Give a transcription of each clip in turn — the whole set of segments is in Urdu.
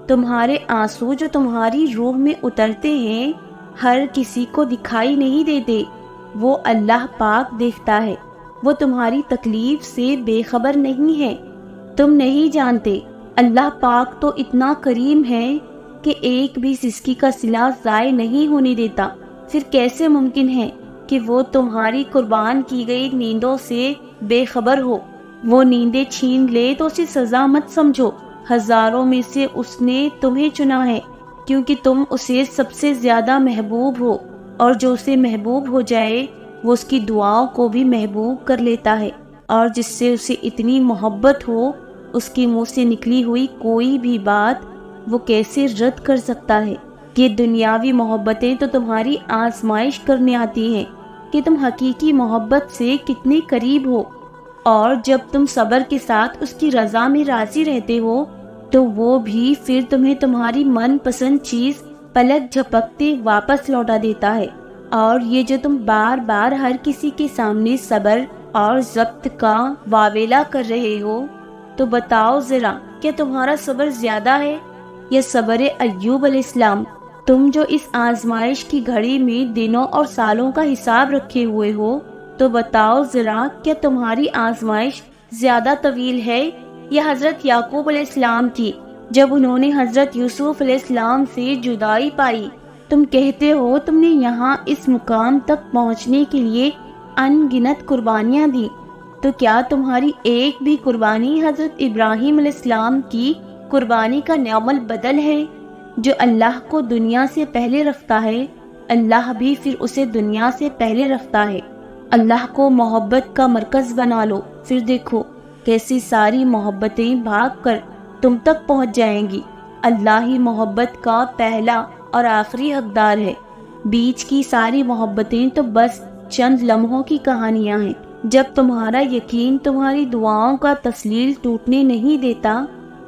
تمہارے آنسو جو تمہاری روح میں اترتے ہیں ہر کسی کو دکھائی نہیں دیتے، وہ اللہ پاک دیکھتا ہے۔ وہ تمہاری تکلیف سے بے خبر نہیں ہے، تم نہیں جانتے۔ اللہ پاک تو اتنا کریم ہے کہ ایک بھی سسکی کا صلہ ضائع نہیں ہونے دیتا۔ پھر کیسے ممکن ہے کہ وہ تمہاری قربان کی گئی نیندوں سے بے خبر ہو؟ وہ نیندیں چھین لے تو اسے سزا مت سمجھو، ہزاروں میں سے اس نے تمہیں چنا ہے، کیونکہ تم اسے سب سے زیادہ محبوب ہو، اور جو اسے محبوب ہو جائے وہ اس کی دعاؤں کو بھی محبوب کر لیتا ہے، اور جس سے اسے اتنی محبت ہو اس کے منہ سے نکلی ہوئی کوئی بھی بات وہ کیسے رد کر سکتا ہے؟ یہ دنیاوی محبتیں تو تمہاری آزمائش کرنے آتی ہیں کہ تم حقیقی محبت سے کتنے قریب ہو، اور جب تم صبر کے ساتھ اس کی رضا میں راضی رہتے ہو تو وہ بھی پھر تمہیں تمہاری من پسند چیز پلک جھپکتے واپس لوٹا دیتا ہے۔ اور یہ جو تم بار بار ہر کسی کے سامنے صبر اور ضبط کا واویلا کر رہے ہو، تو بتاؤ ذرا، کیا تمہارا صبر زیادہ ہے یا صبر ایوب علیہ السلام؟ تم جو اس آزمائش کی گھڑی میں دنوں اور سالوں کا حساب رکھے ہوئے ہو، تو بتاؤ ذرا، کیا تمہاری آزمائش زیادہ طویل ہے یا حضرت یعقوب علیہ السلام کی، جب انہوں نے حضرت یوسف علیہ السلام سے جدائی پائی؟ تم کہتے ہو تم نے یہاں اس مقام تک پہنچنے کے لیے ان گنت قربانیاں دی، تو کیا تمہاری ایک بھی قربانی حضرت ابراہیم علیہ السلام کی قربانی کا نعم البدل ہے؟ جو اللہ کو دنیا سے پہلے رکھتا ہے، اللہ بھی پھر اسے دنیا سے پہلے رکھتا ہے۔ اللہ کو محبت کا مرکز بنا لو، پھر دیکھو کیسی ساری محبتیں بھاگ کر تم تک پہنچ جائیں گی۔ اللہ ہی محبت کا پہلا اور آخری حقدار ہے، بیچ کی ساری محبتیں تو بس چند لمحوں کی کہانیاں ہیں۔ جب تمہارا یقین تمہاری دعاؤں کا تسلیل ٹوٹنے نہیں دیتا،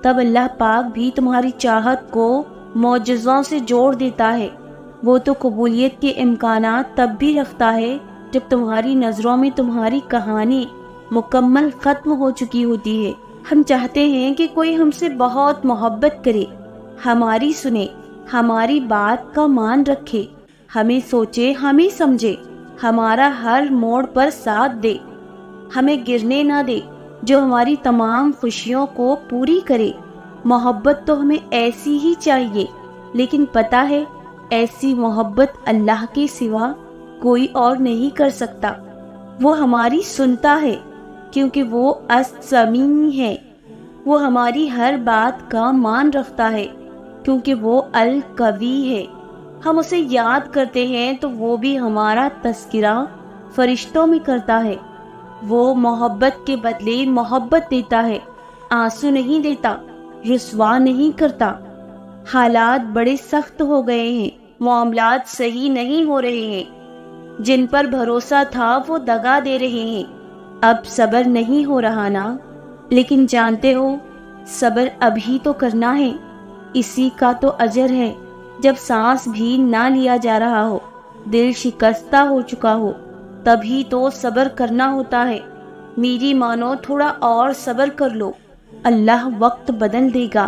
تب اللہ پاک بھی تمہاری چاہت کو معجزوں سے جوڑ دیتا ہے۔ وہ تو قبولیت کے امکانات تب بھی رکھتا ہے جب تمہاری نظروں میں تمہاری کہانی مکمل ختم ہو چکی ہوتی ہے۔ ہم چاہتے ہیں کہ کوئی ہم سے بہت محبت کرے، ہماری سنے، ہماری بات کا مان رکھے، ہمیں سوچے، ہمیں سمجھے، ہمارا ہر موڑ پر ساتھ دے، ہمیں گرنے نہ دے، جو ہماری تمام خوشیوں کو پوری کرے۔ محبت تو ہمیں ایسی ہی چاہیے، لیکن پتہ ہے ایسی محبت اللہ کے سوا کوئی اور نہیں کر سکتا۔ وہ ہماری سنتا ہے کیونکہ وہ السمیع ہے، وہ ہماری ہر بات کا مان رکھتا ہے کیونکہ وہ القوی ہے۔ ہم اسے یاد کرتے ہیں تو وہ بھی ہمارا تذکرہ فرشتوں میں کرتا ہے۔ وہ محبت کے بدلے محبت دیتا ہے، آنسو نہیں دیتا، رسوا نہیں کرتا۔ حالات بڑے سخت ہو گئے ہیں، معاملات صحیح نہیں ہو رہے ہیں، جن پر بھروسہ تھا وہ دغا دے رہے ہیں۔ اب صبر نہیں ہو رہا نا، لیکن جانتے ہو صبر ابھی تو کرنا ہے، اسی کا تو اجر ہے۔ جب سانس بھی نہ لیا جا رہا ہو، دل شکستہ ہو چکا ہو، تبھی تو صبر کرنا ہوتا ہے۔ میری مانو، تھوڑا اور صبر کر لو، اللہ وقت بدل دے گا،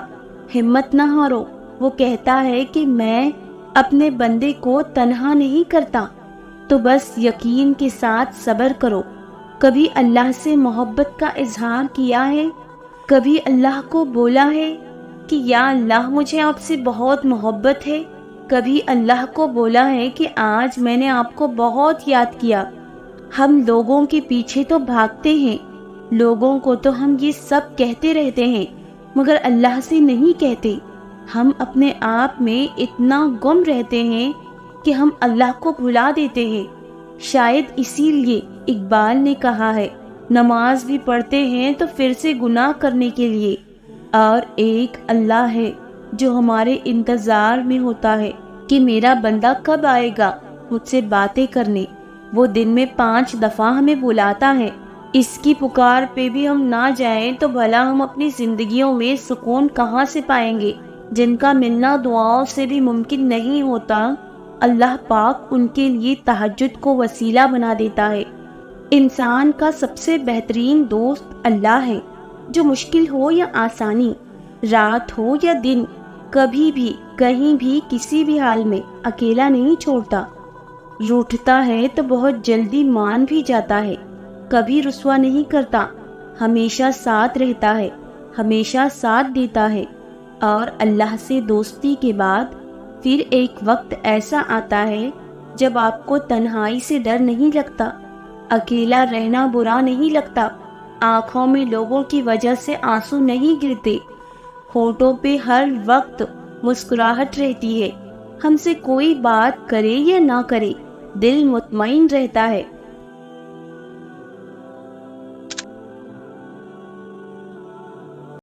ہمت نہ ہارو۔ وہ کہتا ہے کہ میں اپنے بندے کو تنہا نہیں کرتا، تو بس یقین کے ساتھ صبر کرو۔ کبھی اللہ سے محبت کا اظہار کیا ہے؟ کبھی اللہ کو بولا ہے کہ یا اللہ مجھے آپ سے بہت محبت ہے؟ کبھی اللہ کو بولا ہے کہ آج میں نے آپ کو بہت یاد کیا؟ ہم لوگوں کے پیچھے تو بھاگتے ہیں، لوگوں کو تو ہم یہ سب کہتے رہتے ہیں، مگر اللہ سے نہیں کہتے۔ ہم اپنے آپ میں اتنا گم رہتے ہیں کہ ہم اللہ کو بھلا دیتے ہیں۔ شاید اسی لیے اقبال نے کہا ہے، نماز بھی پڑھتے ہیں تو پھر سے گناہ کرنے کے لیے، اور ایک اللہ ہے جو ہمارے انتظار میں ہوتا ہے کہ میرا بندہ کب آئے گا مجھ سے باتیں کرنے۔ وہ دن میں 5 دفعہ ہمیں بلاتا ہے، اس کی پکار پہ بھی ہم نہ جائیں تو بھلا ہم اپنی زندگیوں میں سکون کہاں سے پائیں گے؟ جن کا ملنا دعاؤں سے بھی ممکن نہیں ہوتا، اللہ پاک ان کے لیے تہجد کو وسیلہ بنا دیتا ہے۔ انسان کا سب سے بہترین دوست اللہ ہے، جو مشکل ہو یا آسانی، رات ہو یا دن، کبھی بھی کہیں بھی کسی بھی حال میں اکیلا نہیں چھوڑتا۔ روٹھتا ہے تو بہت جلدی مان بھی جاتا ہے، کبھی رسوا نہیں کرتا، ہمیشہ ساتھ رہتا ہے، ہمیشہ ساتھ دیتا ہے۔ اور اللہ سے دوستی کے بعد پھر ایک وقت ایسا آتا ہے جب آپ کو تنہائی سے ڈر نہیں لگتا، اکیلا رہنا برا نہیں لگتا، آنکھوں میں لوگوں کی وجہ سے آنسو نہیں گرتے، ہونٹوں پہ ہر وقت مسکراہٹ رہتی ہے، ہم سے کوئی بات کرے یا نہ کرے دل مطمئن رہتا ہے،